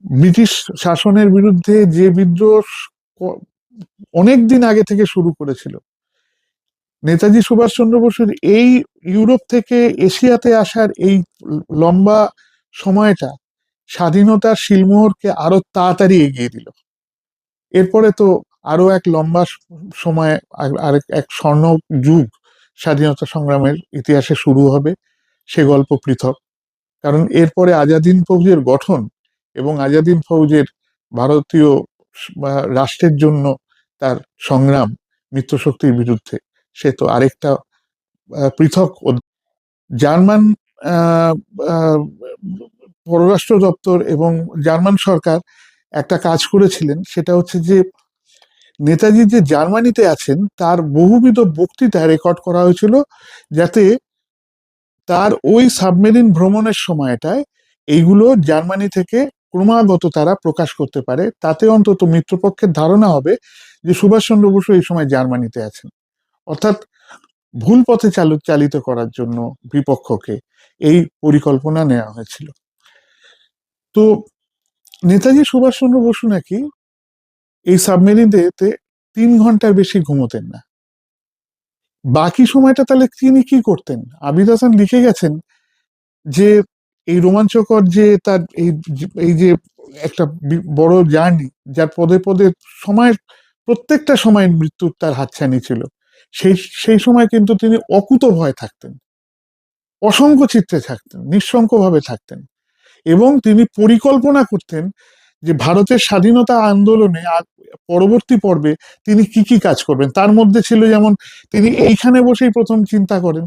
British শাসনের বিরুদ্ধে যে বিদ্রোহ অনেক দিন আগে থেকে শুরু করেছিল, নেতাজি সুভাষচন্দ্র বসুর এই ইউরোপ থেকে এশিয়াতে আসার এই লম্বা সময়টা স্বাধীনতার শিলমোহরকে আরো তাড়াতাড়ি এগিয়ে দিল। এরপরে তো আরো এক লম্বা সময়, আরেক এক স্বর্ণ যুগ স্বাধীনতা সংগ্রামের ইতিহাসে শুরু হবে। সে গল্প পৃথক, কারণ এরপরে আজাদিন ফৌজের গঠন এবং আজাদিন ফৌজের ভারতীয় রাষ্ট্রের জন্য তার সংগ্রাম মিত্রশক্তির বিরুদ্ধে, সে তো আরেকটা পৃথক জার্মান আহ, আহ, পররাষ্ট্র দপ্তর এবং জার্মান সরকার একটা কাজ করেছিলেন, সেটা হচ্ছে যে নেতাজি যে জার্মানিতে আছেন তার বহুবিধ বক্তৃতা রেকর্ড করা হয়েছিল, যাতে তার ওই সাবমেরিন ভ্রমণের সময়টায় এইগুলো জার্মানি থেকে ক্রমাগত তারা প্রকাশ করতে পারে। তাতে অন্তত মিত্রপক্ষের ধারণা হবে যে সুভাষচন্দ্র বসু এই সময় জার্মানিতে আছেন। অর্থাৎ ভুল পথে চালিত করার জন্য বিপক্ষকে এই পরিকল্পনা নেওয়া হয়েছিল। তো নেতাজি সুভাষচন্দ্র বসু নাকি এই সাবমেরিনেতে 3 ঘন্টার বেশি ঘুমোতেন না। বাকি সময়টা তাহলে তিনি কি করতেন? আবিদ হাসান লিখে গেছেন যে এই রোমাঞ্চকর যে তার এই যে একটা বড় জার্নি, যার পদে পদে সময়ের প্রত্যেকটা সময়ের মৃত্যুর তার হাতছানি ছিল, সেই সেই সময় কিন্তু তিনি অকুত ভয় থাকতেন, অসংখ্য চিত্তে থাকতেন, নিঃশঙ্ক ভাবে থাকতেন, এবং তিনি পরিকল্পনা করতেন যে ভারতের স্বাধীনতা আন্দোলনে পরবর্তী পর্বে তিনি কি কি কাজ করবেন। তার মধ্যে ছিল যেমন তিনি এইখানে বসেই প্রথম চিন্তা করেন